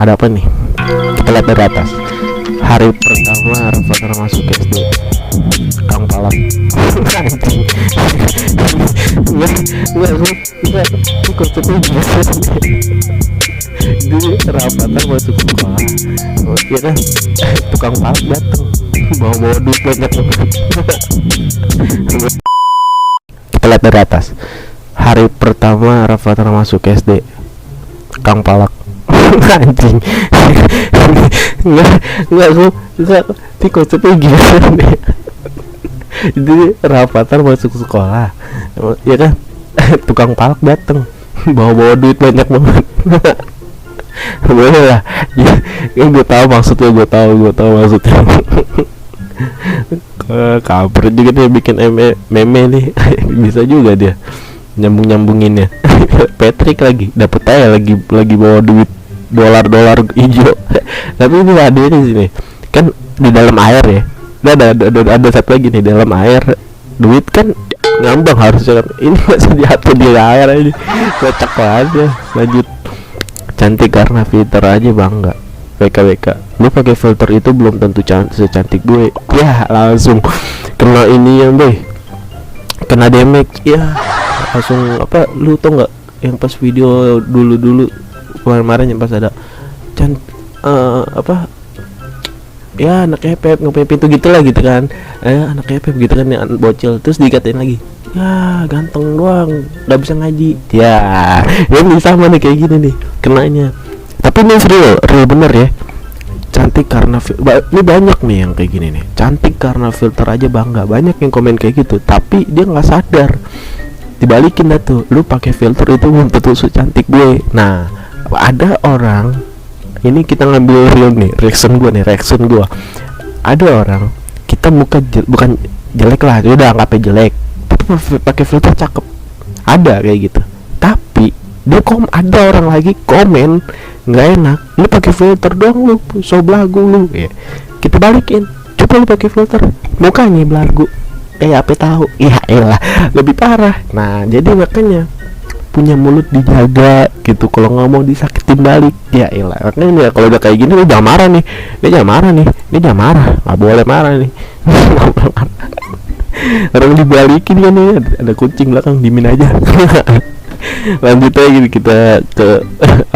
Ada apa nih? Kita lihat dari atas. Hari pertama Rafathar masuk SD. Kang Palak. Anjing. Enggak, konsepnya gimana? Jadi Rafathar masuk sekolah, ya kan? Tukang palak dateng, bawa duit banyak banget. Kita lihat dari atas. Hari pertama Rafathar masuk SD. Kang Palak. Anjing. Enggak, ini konsepnya gimana nih? Jadi Rafathar masuk sekolah, ya kan? Tukang palak dateng, bawa duit banyak banget. Boleh lah ya, gue tahu maksudnya, gue tahu maksudnya. Kabar juga dia bikin meme nih. Bisa juga dia nyambunginnya. Patrick lagi dapat aja lagi bawa duit dolar hijau. Tapi ini ada di sini kan, di dalam air ya. Ada satu lagi nih, dalam air duit kan ngambang harusnya kan. Ini masih diatur di air aja, kocak aja. Lanjut. Cantik karena filter aja bangga. WKWK, lu pakai filter itu belum tentu secantik gue. Ya langsung kena ini yang boy, kena damage ya. Langsung apa, lu tau nggak yang pas video dulu kemarin yang pas ada apa ya, anak Pep ngapain pintu gitu lah gitu kan, anak Pep gitu kan, yang bocil, terus dikatain lagi ya ganteng doang nggak bisa ngaji ya. Ini sama nih kayak gini nih kenanya. Tapi ini real bener ya. Cantik karena ini banyak nih yang kayak gini nih, cantik karena filter aja bangga. Banyak yang komen kayak gitu, tapi dia nggak sadar. Dibalikin dah tuh, lu pakai filter itu belum tentu secantik gue. Nah, ada orang, ini kita ngambil real nih, reaction gue. Ada orang, kita muka bukan jelek lah, dia udah anggapnya jelek, tapi pakai filter cakep. Ada kayak gitu. Tapi dia ada orang lagi komen nggak enak, lu pakai filter doang, lu so belagu lu ya. Kita balikin, coba lu pakai filter, mukanya belagu. Apa tahu? Ya elah, lebih parah. Nah, jadi makanya punya mulut dijaga gitu, kalau nggak mau disakitin balik. Ya elah, makanya kalau udah kayak gini lu jangan marah nih. Dia jangan marah, nggak boleh marah nih. Orang dibalikin kan nih, ada kucing belakang, dimin aja. Lanjut aja gitu, kita ke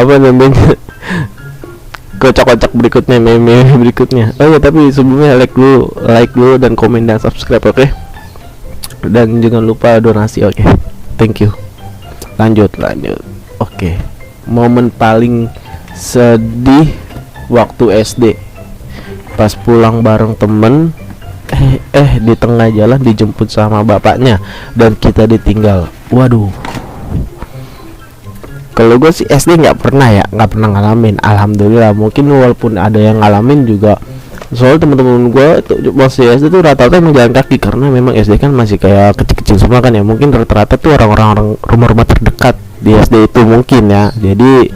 apa namanya, kocak-kocak berikutnya, meme berikutnya. Oh ya, tapi sebelumnya like dulu dan komen dan subscribe, oke? Dan jangan lupa donasi, oke? Thank you. Lanjut. Oke. Momen paling sedih waktu SD. Pas pulang bareng temen, di tengah jalan dijemput sama bapaknya dan kita ditinggal. Waduh. Kalau gue sih SD nggak pernah ngalamin, alhamdulillah. Mungkin walaupun ada yang ngalamin juga, soalnya teman-teman gue itu masih SD tuh rata-rata emang jalan kaki, karena memang SD kan masih kayak kecil-kecil semua kan ya. Mungkin rata-rata tuh orang rumah-rumah terdekat di SD itu mungkin ya. Jadi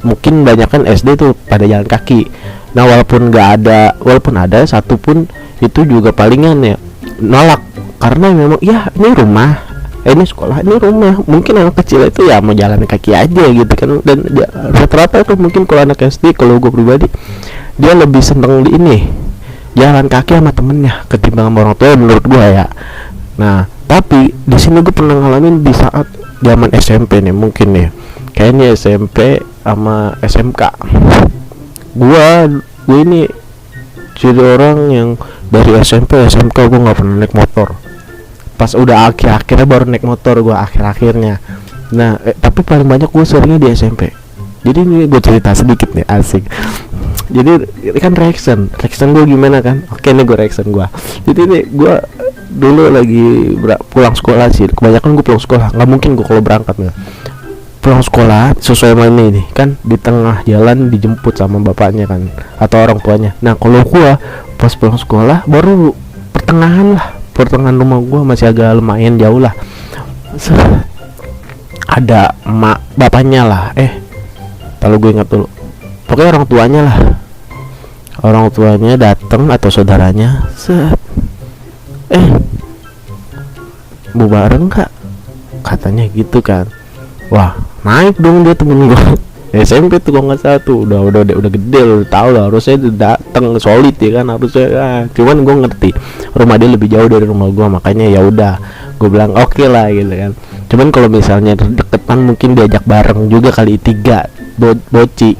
mungkin banyak kan SD tuh pada jalan kaki. Nah, walaupun ada satu pun itu juga palingan ya nolak, karena memang ya ini rumah, ini sekolah, ini rumah. Mungkin anak kecil itu ya mau jalan kaki aja gitu kan. Dan rata-rata tuh mungkin kalau anak SD, kalau gue pribadi, dia lebih seneng di ini jalan kaki sama temennya ketimbang sama orang tua, menurut gue ya. Nah, tapi di sini gue pernah ngalamin di saat zaman SMP nih, mungkin nih kayaknya SMP sama SMK. Gue ini jadi orang yang dari SMP SMK gue nggak pernah naik motor. Pas udah akhir-akhirnya baru naik motor gue akhir-akhirnya. Nah, tapi paling banyak gue seringnya di SMP. Jadi ini gue cerita sedikit nih, asik. Jadi kan reaction gue gimana kan? Oke, nih gue reaction gue. Jadi ini gue dulu lagi pulang sekolah sih. Kebanyakan gue pulang sekolah. Nggak mungkin gue kalau berangkat nih. Pulang sekolah sesuai mana ini kan, di tengah jalan dijemput sama bapaknya kan, atau orang tuanya. Nah, kalau gue pas pulang sekolah baru pertengahan rumah gue, masih agak lumayan jauh lah. Ada bapaknya lah, kalau gue ingat dulu, pokoknya orang tuanya datang atau saudaranya. Bu bareng kak, katanya gitu kan. Wah, naik dong dia temen gue. SMP tuh kalau nggak salah tuh udah gede, udah tahu lah harusnya datang solid ya kan harusnya kan. Cuman gue ngerti rumah dia lebih jauh dari rumah gue, makanya ya udah gue bilang oke lah gitu kan. Cuman kalau misalnya deketan mungkin diajak bareng juga kali, 3 boci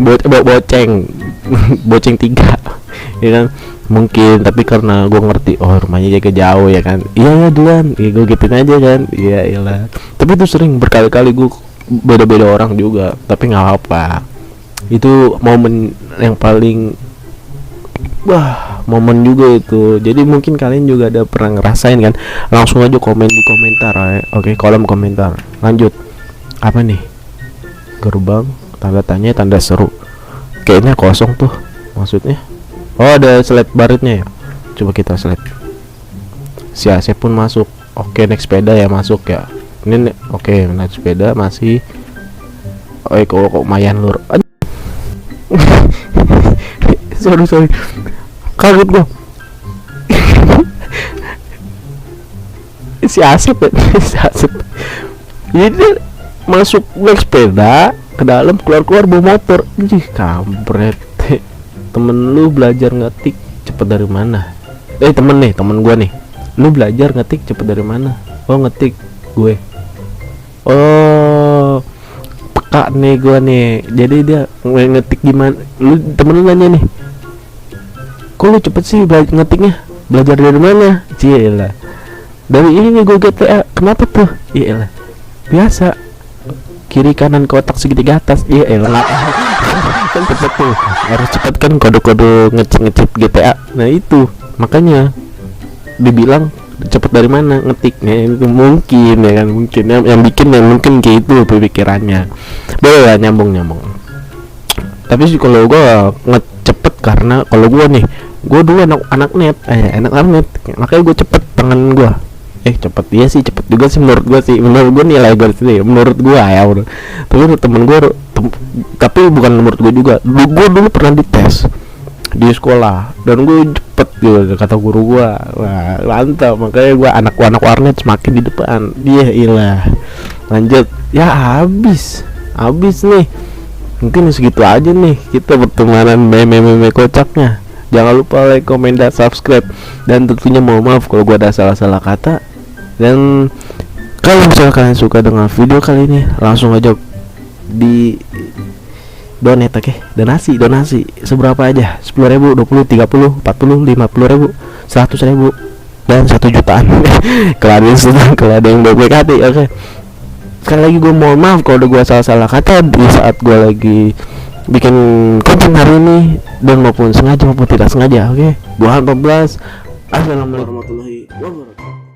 boceng boceng 3 ya kan mungkin. Tapi karena gue ngerti oh rumahnya jaga jauh ya kan, iya ya duluan ya, gue gituin aja kan, iya iyalah. Tapi itu sering berkali-kali gue beda-beda orang juga, tapi nggak apa, itu momen yang paling momen juga itu. Jadi mungkin kalian juga ada pernah ngerasain kan, langsung aja komen di komentar ya. Oke, kolom komentar. Lanjut, apa nih? Gerbang, tanda tanya, tanda seru, kayaknya kosong tuh maksudnya. Oh ada slide baritnya ya, coba kita slide. Si Asep pun masuk. Oke, naik sepeda ya masuk ya. Ini oke, naik sepeda masih. Kok mayan lur. sorry kaget gua. si Asep jadi dia masuk naik sepeda ke dalam, keluar bawa motor. Ih kampret. Temen lu belajar ngetik cepet dari mana? Temen gua nih, lu belajar ngetik cepet dari mana? Oh ngetik gue. Oh peka nih gua nih. Jadi dia ngetik gimana? Temen lu nanya nih, kok lu cepet sih ngetiknya? Belajar dari mana? Ciela, dari ini gue GTA. Kenapa tuh? Iyalah biasa, kiri kanan kotak segitiga atas. Iyalah kan cepet tuh, harus cepet kan kode-kode ngecit GTA. Nah itu makanya dibilang cepet dari mana ngetiknya. Itu mungkin ya kan, mungkin yang bikin ya mungkin kayak itu pemikirannya. Boleh lah nyambung. Tapi sih kalau gue cepet karena kalau gue nih, gue dulu anak net, makanya gue cepet tangan gue. Cepet dia sih, cepet juga sih menurut gue nilai gue sih menurut gue ya. Tapi menurut temen gue tapi bukan menurut gue juga. Gue dulu pernah dites di sekolah dan gue cepet gitu kata guru gue. Wah mantap, makanya gue anak warnet semakin di depan dia. Ilah lanjut ya, habis nih. Mungkin segitu aja nih kita pertemanan meme kocaknya. Jangan lupa like, comment, dan subscribe. Dan tentunya mohon maaf kalau gue ada salah-salah kata. Dan kalau misalnya kalian suka dengan video kali ini, langsung aja di donate, oke? Donasi seberapa aja, 10.000, 20, 30, 40, 50.000, 100.000, dan 1 jutaan. Kalau ada yang baik hati, oke? Sekali lagi gue mohon maaf kalau gue salah kata di saat gue lagi bikin konten hari ini, dan maupun sengaja maupun tidak sengaja, oke? 2014. Assalamualaikum warahmatullahi wabarakatuh.